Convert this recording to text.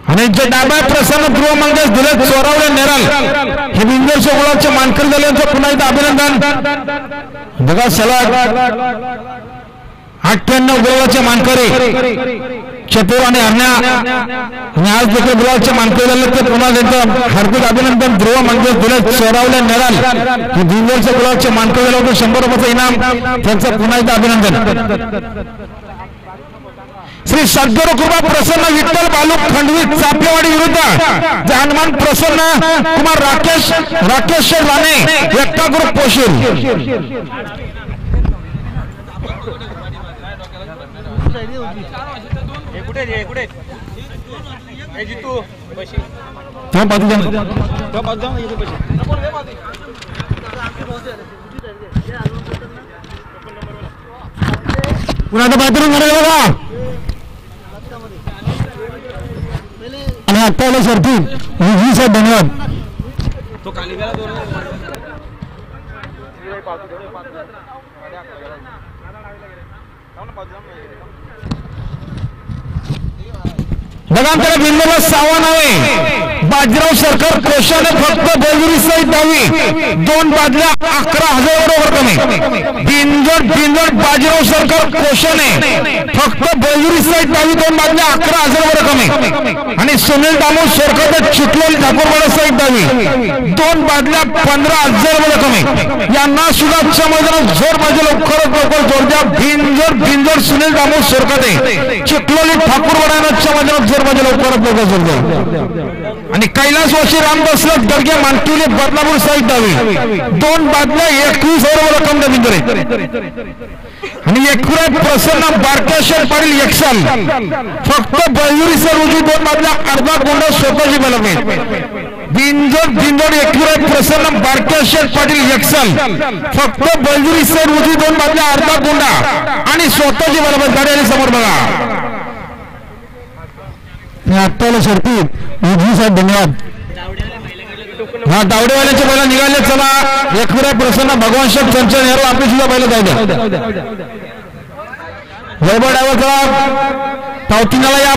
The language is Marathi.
आणि जे डाव्या प्रसन्न ध्रुव मंगेश दिले चोरावले नेरल हे बिंदूरचे गुलाबचे मानकरी झाले यांचं पुन्हा एकदा अभिनंदन। बघा सलग 98 गुलाबाचे मानकरी चतुर आणि अन्या आणि आज देखील गुलाबाचे मानकरी झाले ते पुन्हा त्यांचं हार्दिक अभिनंदन। ध्रुव मंगेश दिले चोरावले नेरल हे बिंदूरचे गुलाबाचे मानकरी झाले होते 100 रुपयाचं इनाम त्यांचं पुन्हा एकदा अभिनंदन। श्री सद्गुरु कृपा प्रसन्न विठ्ठल बालू खंडवी चापेवाडी विरुद्ध जे हनुमान प्रसन्न कुमार राकेश राणे एकता ग्रुप पोशील पुन्हा बाथरूम बघा आणि आता सरती साहेब धन्यवाद। बघा आमच्याकडे बिंदूला 6 नावे बाजीराव सरकार कोशाने फक्त बेलुरी सहित 2 बादल्या 11,000 बरोबर कमी। बिंजोड बाजीराव सरकार कोशाने फक्त बेलुरी सहित 2 बादल्या 11,000 बरोबर कमी। आणि सुनील दामू सरकार चिखलोली ठाकूरवाडा सहित 2 बादल्या 15,000 बरोबर कमी। यांना सुद्धा मैदानात जोर पाहिजे लवकरात जोर द्या। बिंजोड सुनील दामू सरकार चिखलोली ठाकूरवाडा मैदानात जोर पाहिजे लवकरात लवकर जोर द्या। आणि कैलासवासी रामदास दर्गे मानकिवली बदलापूर साईड 2 बादल्या 21,000 रक्कम बिंदुरे। आणि एकपुरा प्रसन्न बारकेश्वर पाटील एकसाल फक्त बेलुरी सर रोजी 2 बादल्या अर्धा गुंडा स्वतःची बलमे। बिंजोड एकपुरा प्रसन्न बारकेश्वर पाटील एकसाल फक्त बेलुरी सर रोजी 2 बादल्या अर्धा गुंडा आणि स्वतःची बलमे। गाडी समोर बघा आत्ताला शर्ती साहेब धन्यवाद। हा दावडेवाल्यांचे बैल निघाले चला एकविरा प्रसन्न भगवान शेठ चंचल नेहरू आपली सुद्धा बैल जाऊ द्या। वैभव डायव्हर चला पावतीनाला या